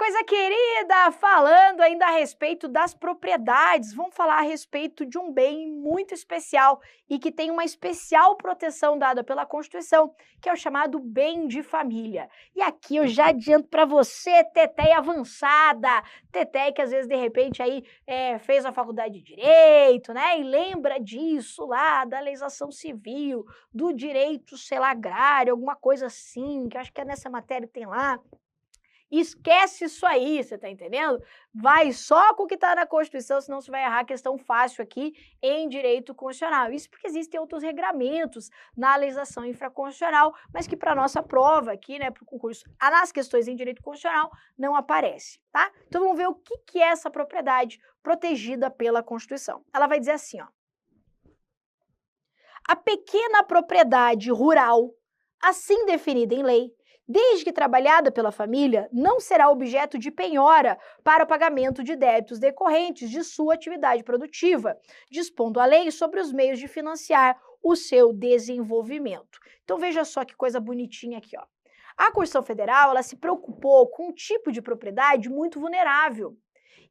coisa querida! Falando ainda a respeito das propriedades, vamos falar a respeito de um bem muito especial e que tem uma especial proteção dada pela Constituição, que é o chamado bem de família. E aqui eu já adianto para você, tetéia avançada, tetéia que às vezes de repente aí fez a faculdade de Direito, né? E lembra disso lá, da legislação civil, do direito, sei lá, agrário, alguma coisa assim, que eu acho que é nessa matéria que tem lá. Esquece isso aí, você tá entendendo? Vai só com o que está na Constituição, senão você vai errar a questão fácil aqui em direito constitucional. Isso porque existem outros regramentos na legislação infraconstitucional, mas que para nossa prova aqui, né, para o concurso, nas questões em direito constitucional, não aparece, tá? Então vamos ver o que é essa propriedade protegida pela Constituição. Ela vai dizer assim, ó. A pequena propriedade rural, assim definida em lei, desde que trabalhada pela família, não será objeto de penhora para o pagamento de débitos decorrentes de sua atividade produtiva, dispondo a lei sobre os meios de financiar o seu desenvolvimento. Então veja só que coisa bonitinha aqui, ó. A Constituição Federal, ela se preocupou com um tipo de propriedade muito vulnerável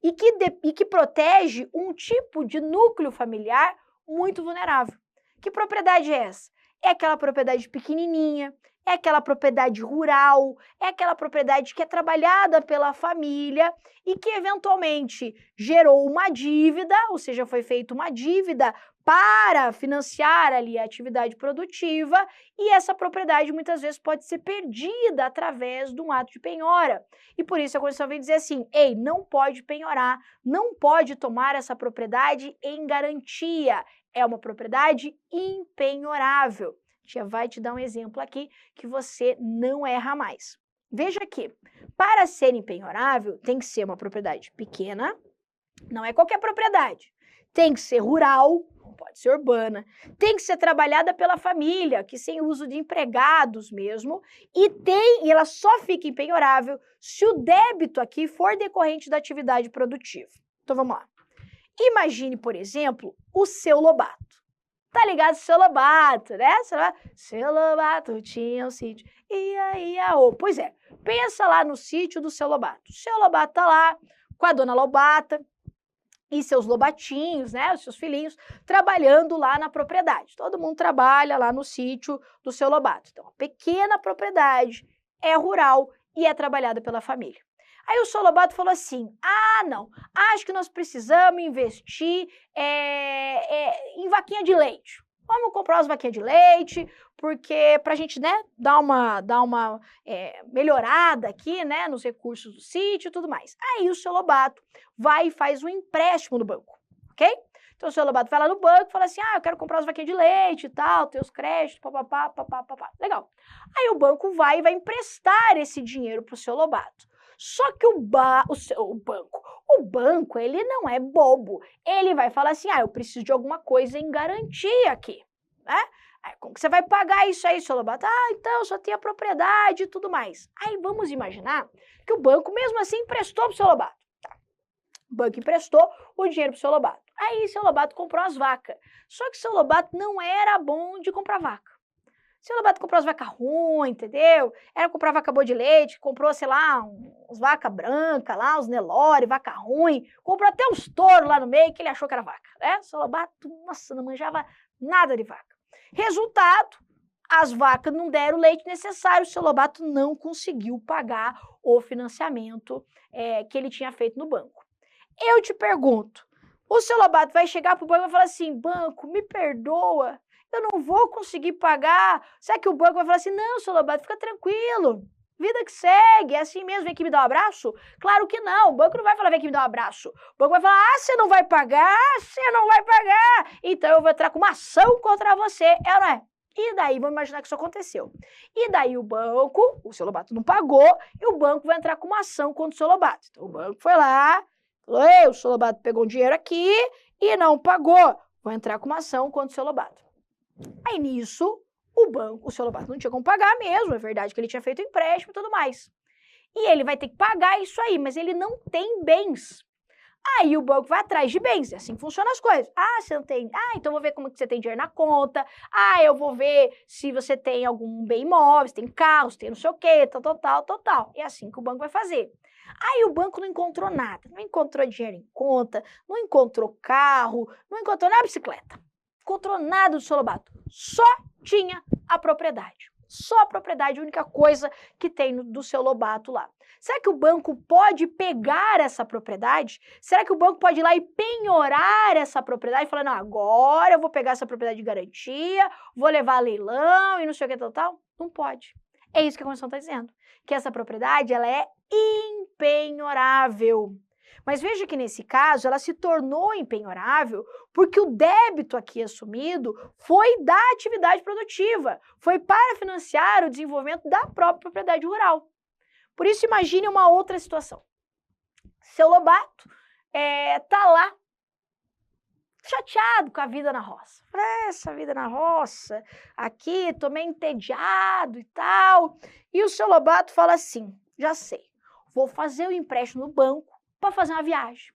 e que protege um tipo de núcleo familiar muito vulnerável. Que propriedade é essa? É aquela propriedade pequenininha, é aquela propriedade rural, é aquela propriedade que é trabalhada pela família e que eventualmente gerou uma dívida, ou seja, foi feita uma dívida para financiar ali a atividade produtiva e essa propriedade muitas vezes pode ser perdida através de um ato de penhora. E por isso a Constituição vem dizer assim, ei, não pode penhorar, não pode tomar essa propriedade em garantia, é uma propriedade impenhorável. Tia vai te dar um exemplo aqui que você não erra mais. Veja aqui, para ser impenhorável tem que ser uma propriedade pequena, não é qualquer propriedade, tem que ser rural, não pode ser urbana, tem que ser trabalhada pela família, que sem uso de empregados mesmo, e ela só fica impenhorável se o débito aqui for decorrente da atividade produtiva. Então vamos lá. Imagine, por exemplo, o seu Lobato. Tá ligado, seu Lobato, né? Seu Lobato tinha um sítio, ia. Pois é, pensa lá no sítio do seu Lobato. O seu Lobato tá lá com a dona Lobata e seus lobatinhos, né? Os seus filhinhos, trabalhando lá na propriedade. Todo mundo trabalha lá no sítio do seu Lobato. Então, a pequena propriedade é rural e é trabalhada pela família. Aí o seu Lobato falou assim, não, acho que nós precisamos investir em vaquinha de leite. Vamos comprar umas vaquinhas de leite, porque pra gente, né, dar uma melhorada aqui, né, nos recursos do sítio e tudo mais. Aí o seu Lobato vai e faz um empréstimo no banco, ok? Então o seu Lobato vai lá no banco e fala assim, eu quero comprar umas vaquinhas de leite e tal, ter os créditos, papapá. Legal. Aí o banco vai e vai emprestar esse dinheiro pro seu Lobato. Só que o banco, ele não é bobo. Ele vai falar assim, eu preciso de alguma coisa em garantia aqui, né? Aí, como que você vai pagar isso aí, seu Lobato? Então, só tem a propriedade e tudo mais. Aí, vamos imaginar que o banco, mesmo assim, emprestou pro seu Lobato. Tá. O banco emprestou o dinheiro pro seu Lobato. Aí, seu Lobato comprou as vacas. Só que seu Lobato não era bom de comprar vaca. Seu Lobato comprou as vacas ruins, entendeu? Era comprar vaca boa de leite, comprou, sei lá, uns vaca branca lá, uns Nelore, vaca ruim, comprou até uns touros lá no meio que ele achou que era vaca, né? Seu Lobato, nossa, não manjava nada de vaca. Resultado, as vacas não deram o leite necessário, o seu Lobato não conseguiu pagar o financiamento que ele tinha feito no banco. Eu te pergunto, o seu Lobato vai chegar pro banco e vai falar assim, banco, me perdoa, eu não vou conseguir pagar. Será que o banco vai falar assim, não, seu Lobato, fica tranquilo, vida que segue, é assim mesmo, vem aqui me dar um abraço? Claro que não, o banco não vai falar, vem aqui me dar um abraço. O banco vai falar, você não vai pagar, então eu vou entrar com uma ação contra você, é ou não é? E daí, vamos imaginar que isso aconteceu. E daí o banco, o seu Lobato não pagou, e o banco vai entrar com uma ação contra o seu Lobato. Então o banco foi lá, falou, o seu Lobato pegou um dinheiro aqui e não pagou. Vou entrar com uma ação contra o seu Lobato. Aí nisso, o seu Lobato não tinha como pagar mesmo, é verdade que ele tinha feito empréstimo e tudo mais. E ele vai ter que pagar isso aí, mas ele não tem bens. Aí o banco vai atrás de bens, é assim que funcionam as coisas. Você não tem, então eu vou ver como que você tem dinheiro na conta, eu vou ver se você tem algum bem imóvel, se tem carro, se tem não sei o quê, tal. É assim que o banco vai fazer. Aí o banco não encontrou nada, não encontrou dinheiro em conta, não encontrou carro, não encontrou nem a bicicleta, não encontrou nada do seu Lobato, só tinha a propriedade. Só a propriedade, a única coisa que tem do seu Lobato lá. Será que o banco pode pegar essa propriedade? Será que o banco pode ir lá e penhorar essa propriedade e falar, não, agora eu vou pegar essa propriedade de garantia, vou levar a leilão e não sei o que tal? Não pode. É isso que a Constituição está dizendo, que essa propriedade ela é impenhorável. Mas veja que nesse caso ela se tornou impenhorável porque o débito aqui assumido foi da atividade produtiva, foi para financiar o desenvolvimento da própria propriedade rural. Por isso imagine uma outra situação. Seu Lobato tá lá chateado com a vida na roça. Essa vida na roça, aqui tô meio entediado e tal. E o seu Lobato fala assim, já sei, vou fazer o empréstimo no banco para fazer uma viagem.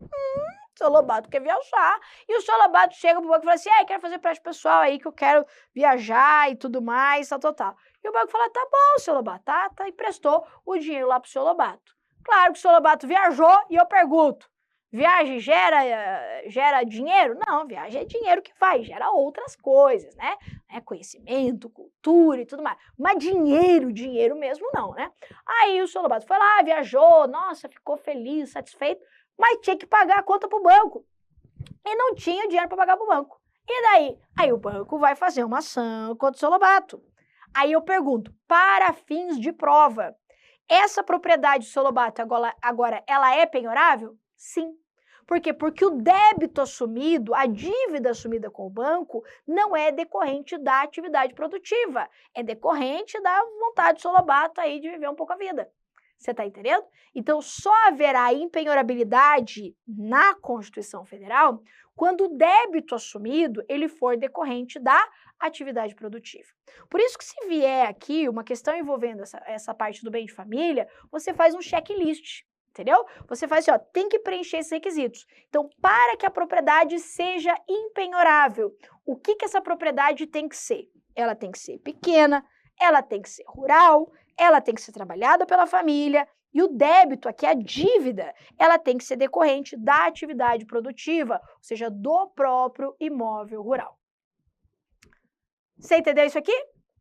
O seu Lobato quer viajar. E o seu Lobato chega pro banco e fala assim, quero fazer empréstimo pessoal aí que eu quero viajar e tudo mais, tal. E o banco fala, tá bom, seu Lobato, tá, emprestou o dinheiro lá pro seu Lobato. Claro que o seu Lobato viajou e eu pergunto, viagem gera dinheiro? Não, viagem é dinheiro que faz, gera outras coisas, né? Conhecimento, cultura e tudo mais. Mas dinheiro mesmo não, né? Aí o seu Lobato foi lá, viajou, nossa, ficou feliz, satisfeito, mas tinha que pagar a conta pro banco. E não tinha dinheiro para pagar pro banco. E daí? Aí o banco vai fazer uma ação contra o seu Lobato. Aí eu pergunto, para fins de prova, essa propriedade do seu Lobato agora ela é penhorável? Sim. Por quê? Porque o débito assumido, a dívida assumida com o banco, não é decorrente da atividade produtiva, é decorrente da vontade do seu Lobato aí de viver um pouco a vida. Você está entendendo? Então, só haverá impenhorabilidade na Constituição Federal quando o débito assumido ele for decorrente da atividade produtiva. Por isso que se vier aqui uma questão envolvendo essa parte do bem de família, você faz um checklist. Entendeu? Você faz assim, ó, tem que preencher esses requisitos. Então, para que a propriedade seja impenhorável, o que essa propriedade tem que ser? Ela tem que ser pequena, ela tem que ser rural, ela tem que ser trabalhada pela família e o débito, aqui a dívida, ela tem que ser decorrente da atividade produtiva, ou seja, do próprio imóvel rural. Você entendeu isso aqui?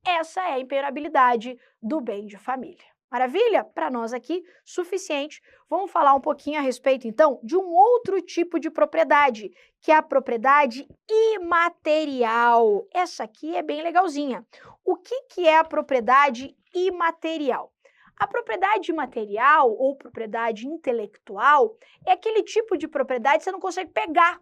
Essa é a impenhorabilidade do bem de família. Maravilha? Para nós aqui, suficiente. Vamos falar um pouquinho a respeito, então, de um outro tipo de propriedade, que é a propriedade imaterial. Essa aqui é bem legalzinha. O que é a propriedade imaterial? A propriedade imaterial ou propriedade intelectual é aquele tipo de propriedade que você não consegue pegar.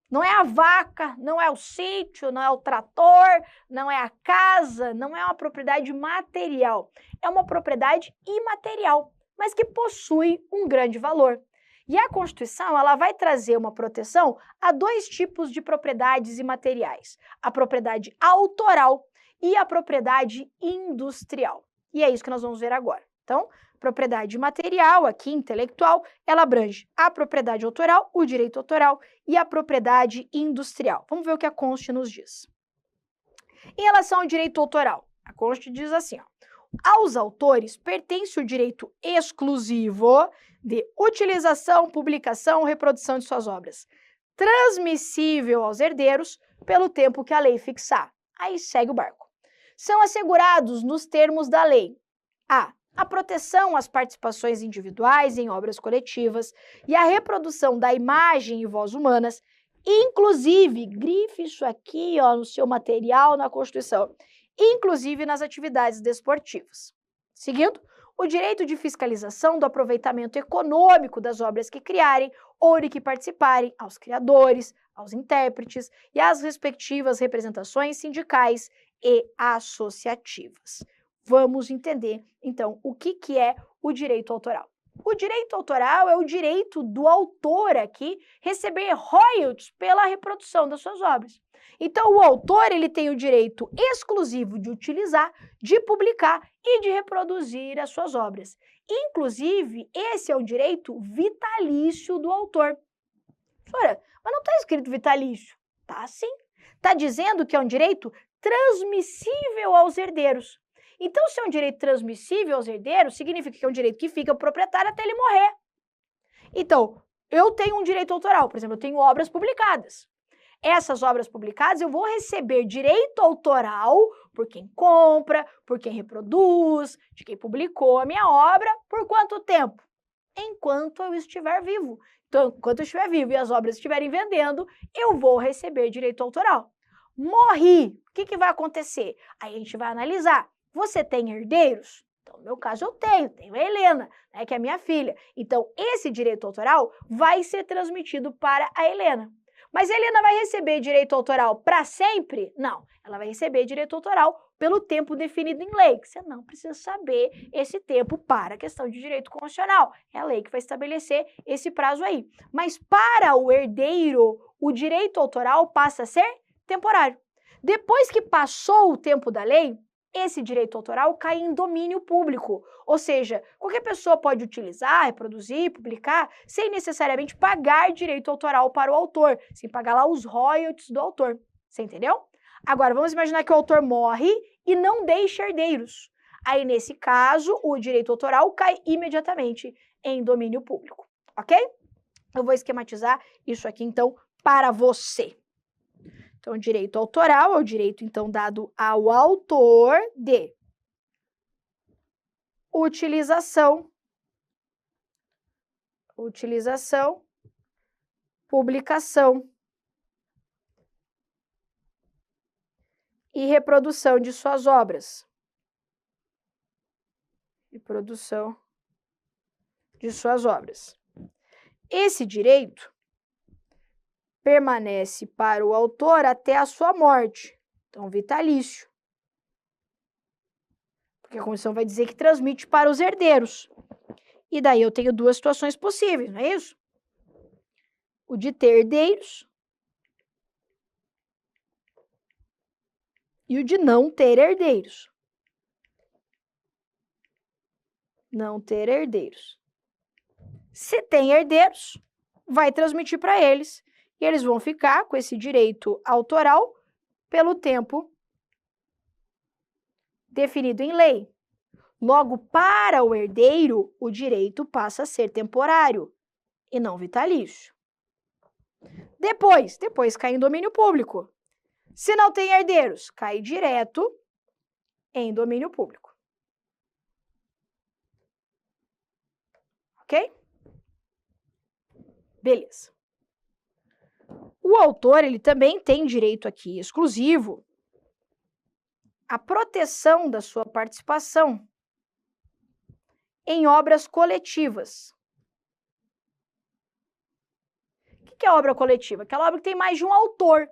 Não é a vaca, não é o sítio, não é o trator, não é a casa, não é uma propriedade material. É uma propriedade imaterial, mas que possui um grande valor. E a Constituição ela vai trazer uma proteção a dois tipos de propriedades imateriais: a propriedade autoral e a propriedade industrial. E é isso que nós vamos ver agora. Então, propriedade material, aqui intelectual, ela abrange a propriedade autoral, o direito autoral e a propriedade industrial. Vamos ver o que a Constituição nos diz. Em relação ao direito autoral, a Constituição diz assim, ó, aos autores pertence o direito exclusivo de utilização, publicação, reprodução de suas obras, transmissível aos herdeiros pelo tempo que a lei fixar. Aí segue o barco. São assegurados nos termos da lei a proteção às participações individuais em obras coletivas e a reprodução da imagem e voz humanas, inclusive, grife isso aqui ó, no seu material na Constituição, inclusive nas atividades desportivas. Seguindo, o direito de fiscalização do aproveitamento econômico das obras que criarem ou de que participarem aos criadores, aos intérpretes e às respectivas representações sindicais e associativas. Vamos entender, então, o que é o direito autoral. O direito autoral é o direito do autor aqui receber royalties pela reprodução das suas obras. Então, o autor ele tem o direito exclusivo de utilizar, de publicar e de reproduzir as suas obras. Inclusive, esse é o direito vitalício do autor. Professora, mas não está escrito vitalício? Tá sim. Está dizendo que é um direito transmissível aos herdeiros. Então, se é um direito transmissível aos herdeiros, significa que é um direito que fica pro proprietário até ele morrer. Então, eu tenho um direito autoral, por exemplo, eu tenho obras publicadas. Essas obras publicadas eu vou receber direito autoral por quem compra, por quem reproduz, de quem publicou a minha obra, por quanto tempo? Enquanto eu estiver vivo. Então, enquanto eu estiver vivo e as obras estiverem vendendo, eu vou receber direito autoral. Morri, o que vai acontecer? Aí a gente vai analisar. Você tem herdeiros? Então, no meu caso, eu tenho a Helena, né, que é minha filha. Então, esse direito autoral vai ser transmitido para a Helena. Mas a Helena vai receber direito autoral para sempre? Não, ela vai receber direito autoral pelo tempo definido em lei, que você não precisa saber esse tempo para a questão de direito constitucional. É a lei que vai estabelecer esse prazo aí. Mas para o herdeiro, o direito autoral passa a ser temporário. Depois que passou o tempo da lei, esse direito autoral cai em domínio público, ou seja, qualquer pessoa pode utilizar, reproduzir, publicar, sem necessariamente pagar direito autoral para o autor, sem pagar lá os royalties do autor, você entendeu? Agora, vamos imaginar que o autor morre e não deixa herdeiros. Aí, nesse caso, o direito autoral cai imediatamente em domínio público, ok? Eu vou esquematizar isso aqui, então, para você. Então, direito autoral é o direito, então, dado ao autor de utilização, publicação e reprodução de suas obras. Esse direito permanece para o autor até a sua morte, então vitalício. Porque a Constituição vai dizer que transmite para os herdeiros. E daí eu tenho duas situações possíveis, não é isso? O de ter herdeiros e o de não ter herdeiros. Se tem herdeiros, vai transmitir para eles e eles vão ficar com esse direito autoral pelo tempo definido em lei. Logo, para o herdeiro, o direito passa a ser temporário e não vitalício. Depois cai em domínio público. Se não tem herdeiros, cai direto em domínio público. Ok? Beleza. O autor, ele também tem direito aqui exclusivo à proteção da sua participação em obras coletivas. O que é obra coletiva? Aquela obra que tem mais de um autor.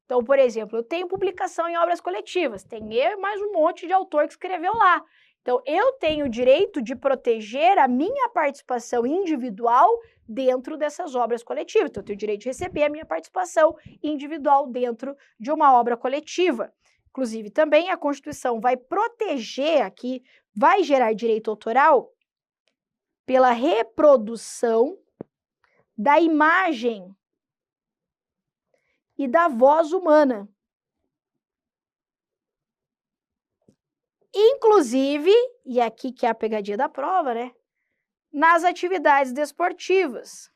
Então, por exemplo, eu tenho publicação em obras coletivas, tem eu e mais um monte de autor que escreveu lá. Então, eu tenho o direito de proteger a minha participação individual dentro dessas obras coletivas. Então, eu tenho o direito de receber a minha participação individual dentro de uma obra coletiva. Inclusive, também a Constituição vai proteger aqui, vai gerar direito autoral pela reprodução da imagem e da voz humana. Inclusive, e aqui que é a pegadinha da prova, né? Nas atividades desportivas.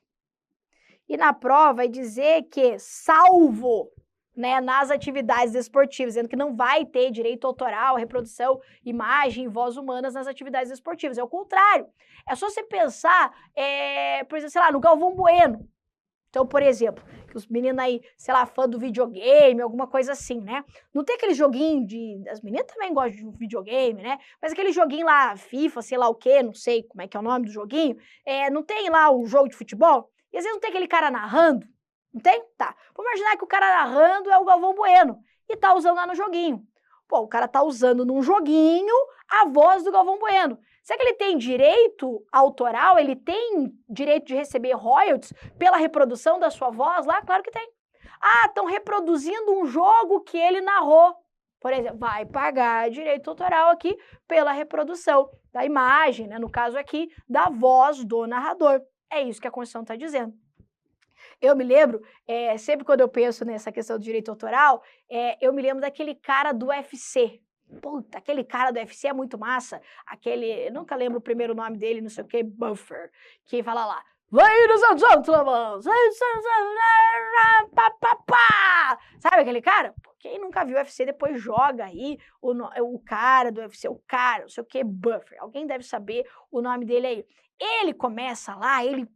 E na prova vai dizer que, salvo, né, nas atividades desportivas, dizendo que não vai ter direito autoral, reprodução, imagem e voz humanas nas atividades desportivas. É o contrário. É só você pensar, por exemplo, sei lá, no Galvão Bueno. Então, por exemplo, os meninos aí, sei lá, fã do videogame, alguma coisa assim, né? Não tem aquele joguinho de... As meninas também gostam de videogame, né? Mas aquele joguinho lá, FIFA, sei lá o quê, não sei como é que é o nome do joguinho. Não tem lá um jogo de futebol? E às vezes não tem aquele cara narrando? Não tem? Tá. Vamos imaginar que o cara narrando é o Galvão Bueno e tá usando lá no joguinho. Pô, o cara tá usando num joguinho a voz do Galvão Bueno. Será que ele tem direito autoral? Ele tem direito de receber royalties pela reprodução da sua voz lá? Claro que tem. Ah, estão reproduzindo um jogo que ele narrou. Por exemplo, vai pagar direito autoral aqui pela reprodução da imagem, né? No caso aqui, da voz do narrador. É isso que a Constituição está dizendo. Eu me lembro, sempre quando eu penso nessa questão do direito autoral, eu me lembro daquele cara do UFC. Puta, aquele cara do UFC é muito massa. Aquele, eu nunca lembro o primeiro nome dele, não sei o que, Buffer, que fala lá, ladies and gentlemen, sabe aquele cara? Quem nunca viu o UFC depois joga aí o cara do UFC, o cara, não sei o que, Buffer. Alguém deve saber o nome dele aí. Ele começa lá, ele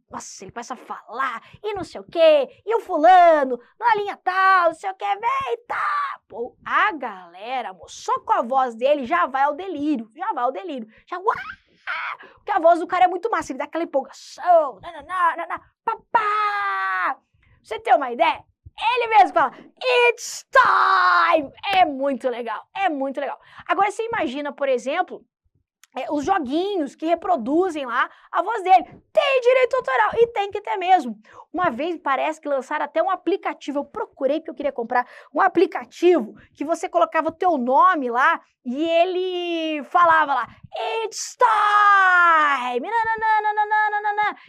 começa a falar, e não sei o quê, e o fulano, na linha tal, não sei o quê, vem, tá. Pô, a galera, moço, só com a voz dele já vai ao delírio, porque a voz do cara é muito massa, ele dá aquela empolgação, papá. Pra você ter uma ideia, ele mesmo fala, it's time! É muito legal, é muito legal. Agora você imagina, por exemplo, os joguinhos que reproduzem lá a voz dele. Tem direito autoral e tem que ter mesmo. Uma vez parece que lançaram até um aplicativo, eu procurei porque eu queria comprar, um aplicativo que você colocava o teu nome lá e ele falava lá, it's time!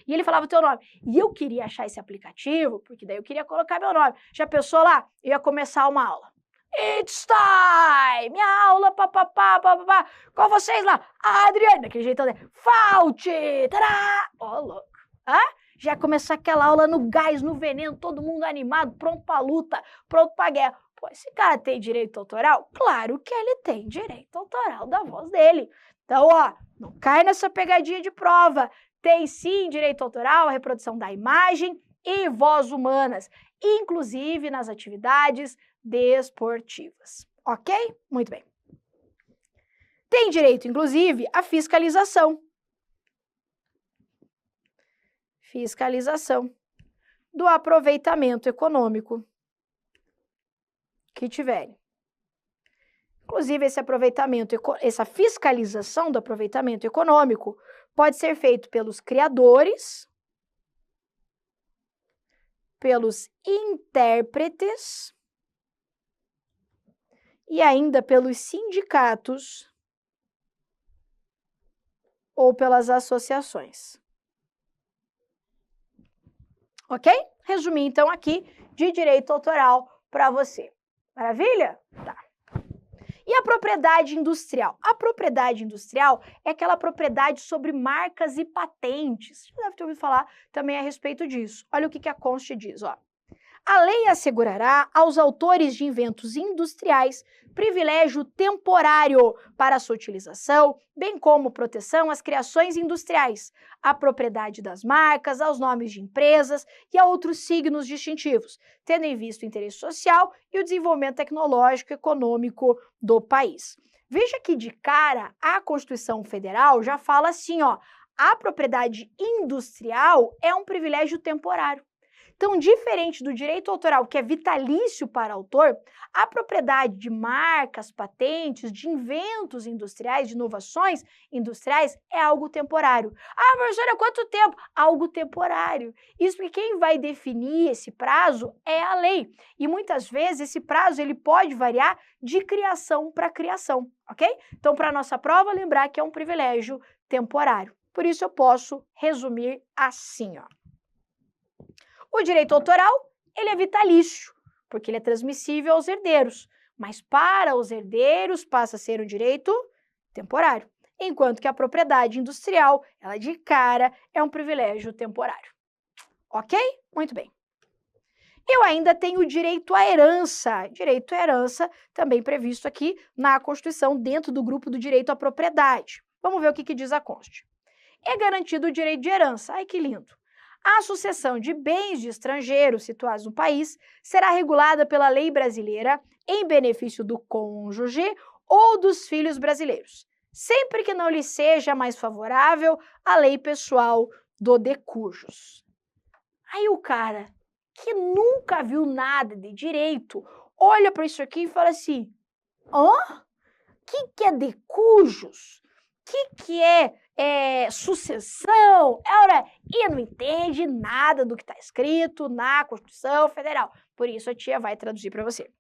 E ele falava o teu nome. E eu queria achar esse aplicativo, porque daí eu queria colocar meu nome. Já pensou lá? Eu ia começar uma aula. It's time! Minha aula, papapá, papapá. Com vocês lá, a Adriane, daquele jeitão dele. Falte! Tará! Ó, louco. Hã? Já começar aquela aula no gás, no veneno, todo mundo animado, pronto pra luta, pronto pra guerra. Pô, esse cara tem direito autoral? Claro que ele tem direito autoral da voz dele. Então, ó, não cai nessa pegadinha de prova. Tem sim direito autoral à reprodução da imagem e voz humanas, inclusive nas atividades desportivas. Ok? Muito bem. Tem direito, inclusive, à fiscalização. Fiscalização do aproveitamento econômico que tiverem. Inclusive, essa fiscalização do aproveitamento econômico pode ser feito pelos criadores, pelos intérpretes e ainda pelos sindicatos ou pelas associações. Ok? Resumi então aqui de direito autoral para você. Maravilha? Tá. E a propriedade industrial? A propriedade industrial é aquela propriedade sobre marcas e patentes. Você deve ter ouvido falar também a respeito disso. Olha o que a Const diz, ó. A lei assegurará aos autores de inventos industriais privilégio temporário para sua utilização, bem como proteção às criações industriais, à propriedade das marcas, aos nomes de empresas e a outros signos distintivos, tendo em vista o interesse social e o desenvolvimento tecnológico e econômico do país. Veja que de cara a Constituição Federal já fala assim, ó, a propriedade industrial é um privilégio temporário. Então, diferente do direito autoral, que é vitalício para autor, a propriedade de marcas, patentes, de inventos industriais, de inovações industriais, é algo temporário. Ah, professora, quanto tempo? Algo temporário. Isso porque quem vai definir esse prazo é a lei. E muitas vezes esse prazo ele pode variar de criação para criação, ok? Então, para a nossa prova, lembrar que é um privilégio temporário. Por isso, eu posso resumir assim, ó. O direito autoral, ele é vitalício, porque ele é transmissível aos herdeiros, mas para os herdeiros passa a ser um direito temporário, enquanto que a propriedade industrial, ela de cara é um privilégio temporário. Ok? Muito bem. Eu ainda tenho o direito à herança também previsto aqui na Constituição, dentro do grupo do direito à propriedade. Vamos ver o que diz a Constituição. É garantido o direito de herança. Ai, que lindo! A sucessão de bens de estrangeiros situados no país será regulada pela lei brasileira em benefício do cônjuge ou dos filhos brasileiros, sempre que não lhe seja mais favorável a lei pessoal do decujus. Aí o cara, que nunca viu nada de direito, olha para isso aqui e fala assim, hã? Que é decujus? Que é sucessão? E não entende nada do que está escrito na Constituição Federal. Por isso a tia vai traduzir para você.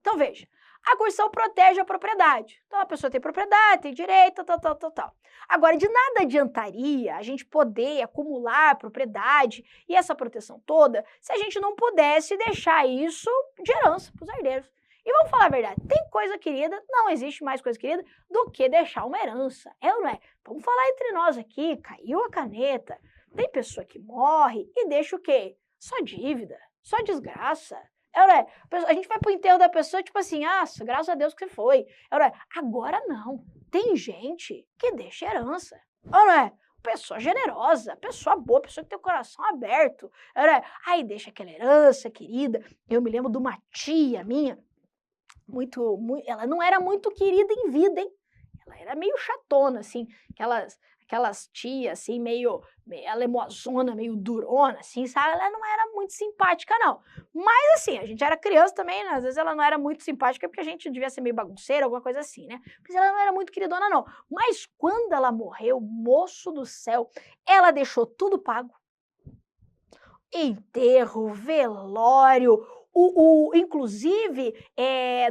Então veja, a Constituição protege a propriedade. Então a pessoa tem propriedade, tem direito, tal. Agora, de nada adiantaria a gente poder acumular propriedade e essa proteção toda se a gente não pudesse deixar isso de herança para os herdeiros. E vamos falar a verdade, tem coisa querida, não existe mais coisa querida do que deixar uma herança, é ou não é? Vamos falar entre nós aqui, caiu a caneta, tem pessoa que morre e deixa o quê? Só dívida, só desgraça. É ou não é? A gente vai pro enterro da pessoa, tipo assim, graças a Deus que você foi. É ou não é? Agora não, tem gente que deixa herança, é ou não é? Pessoa generosa, pessoa boa, pessoa que tem o coração aberto. Aí deixa aquela herança querida. Eu me lembro de uma tia minha, ela não era muito querida em vida, hein? Ela era meio chatona, assim, aquelas tias, assim, meio alemoazona, meio durona, assim, sabe? Ela não era muito simpática, não. Mas, assim, a gente era criança também, né? Às vezes ela não era muito simpática porque a gente devia ser meio bagunceira, alguma coisa assim, né? Mas ela não era muito queridona, não. Mas quando ela morreu, moço do céu, ela deixou tudo pago. Enterro, velório, inclusive,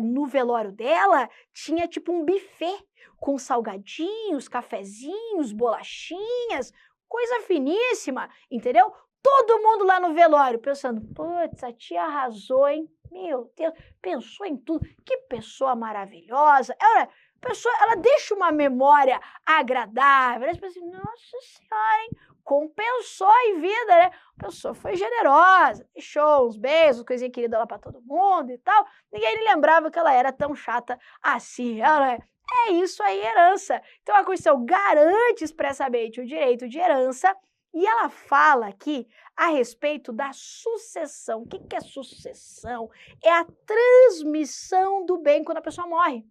no velório dela, tinha tipo um buffet com salgadinhos, cafezinhos, bolachinhas, coisa finíssima, entendeu? Todo mundo lá no velório pensando, putz, a tia arrasou, hein? Meu Deus, pensou em tudo, que pessoa maravilhosa. Ela deixa uma memória agradável, as pessoas, nossa senhora, hein? Compensou em vida, né? A pessoa foi generosa, deixou uns beijos, coisinha querida lá pra todo mundo e tal. Ninguém lembrava que ela era tão chata assim. É isso aí, herança. Então a Constituição garante expressamente o direito de herança e ela fala aqui a respeito da sucessão. O que é sucessão? É a transmissão do bem quando a pessoa morre.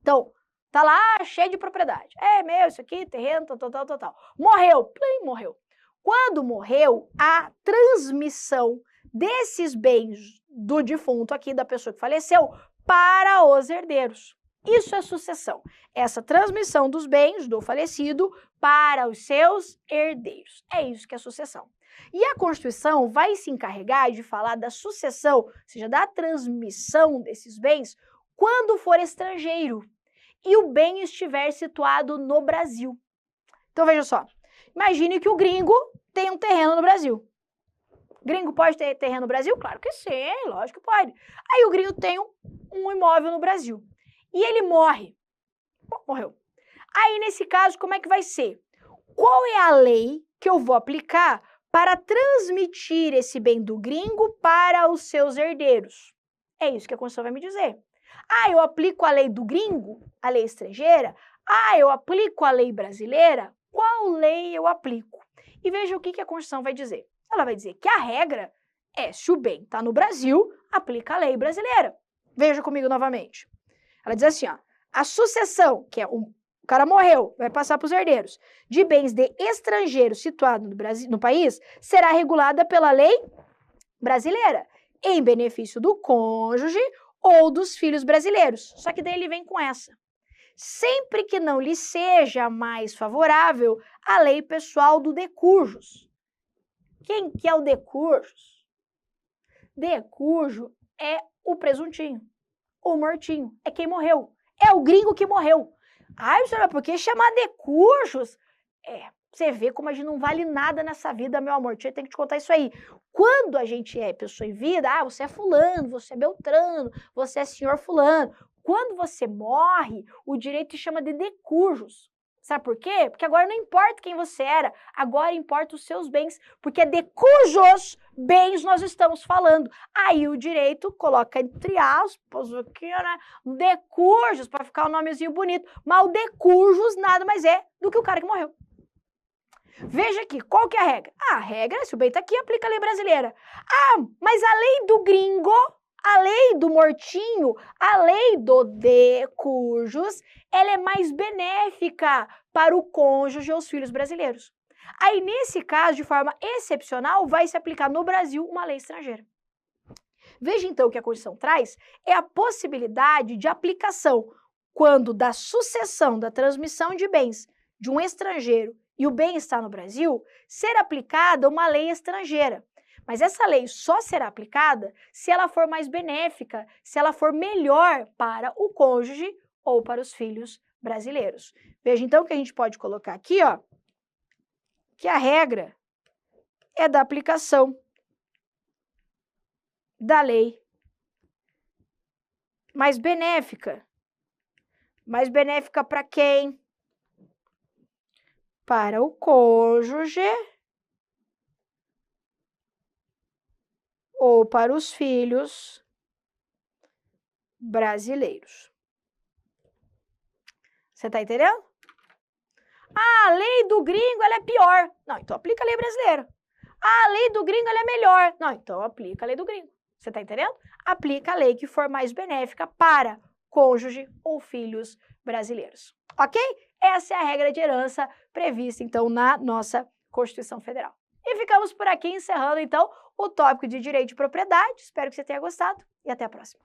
Então, tá lá cheio de propriedade. É meu, isso aqui, terreno, tal. Morreu, plim, morreu. Quando morreu, a transmissão desses bens do defunto aqui, da pessoa que faleceu, para os herdeiros. Isso é sucessão. Essa transmissão dos bens do falecido para os seus herdeiros. É isso que é sucessão. E a Constituição vai se encarregar de falar da sucessão, ou seja, da transmissão desses bens, quando for estrangeiro e o bem estiver situado no Brasil. Então, veja só. Imagine que o gringo tem um terreno no Brasil. Gringo pode ter terreno no Brasil? Claro que sim, lógico que pode. Aí o gringo tem um imóvel no Brasil. E ele morre. Bom, morreu. Aí, nesse caso, como é que vai ser? Qual é a lei que eu vou aplicar para transmitir esse bem do gringo para os seus herdeiros? É isso que a Constituição vai me dizer. Eu aplico a lei do gringo, a lei estrangeira? Eu aplico a lei brasileira? Qual lei eu aplico? E veja o que a Constituição vai dizer. Ela vai dizer que a regra é, se o bem está no Brasil, aplica a lei brasileira. Veja comigo novamente. Ela diz assim, ó, a sucessão, que é o cara morreu, vai passar para os herdeiros, de bens de estrangeiros situados no país, será regulada pela lei brasileira, em benefício do cônjuge ou dos filhos brasileiros. Só que daí ele vem com essa. Sempre que não lhe seja mais favorável a lei pessoal do decujus. Quem que é o decujus? Decujo é o presuntinho, o mortinho, é quem morreu. É o gringo que morreu. Senhora, por que chamar decujus? Você vê como a gente não vale nada nessa vida, meu amor. Eu tenho que te contar isso aí. Quando a gente é pessoa em vida, você é fulano, você é beltrano, você é senhor fulano. Quando você morre, o direito chama de decujus. Sabe por quê? Porque agora não importa quem você era, agora importa os seus bens, porque de cujos bens nós estamos falando. Aí o direito coloca entre aspas aqui, né? De cujos, para ficar um nomezinho bonito, mas o de cujos nada mais é do que o cara que morreu. Veja aqui, qual que é a regra? A regra, se o bem está aqui, aplica a lei brasileira. Mas a lei do gringo, a lei do mortinho, a lei do de cujos, ela é mais benéfica para o cônjuge ou os filhos brasileiros. Aí, nesse caso, de forma excepcional, vai se aplicar no Brasil uma lei estrangeira. Veja, então, o que a Constituição traz é a possibilidade de aplicação quando da sucessão, da transmissão de bens de um estrangeiro e o bem está no Brasil, ser aplicada uma lei estrangeira. Mas essa lei só será aplicada se ela for mais benéfica, se ela for melhor para o cônjuge ou para os filhos brasileiros. Veja então que a gente pode colocar aqui, ó, que a regra é da aplicação da lei mais benéfica. Mais benéfica para quem? Para o cônjuge ou para os filhos brasileiros. Você tá entendendo? Ah, a lei do gringo ela é pior. Não, então aplica a lei brasileira. Ah, a lei do gringo ela é melhor. Não, então aplica a lei do gringo. Você tá entendendo? Aplica a lei que for mais benéfica para cônjuge ou filhos brasileiros. Ok? Essa é a regra de herança prevista, então, na nossa Constituição Federal. E ficamos por aqui encerrando, então, o tópico de direito de propriedade. Espero que você tenha gostado e até a próxima.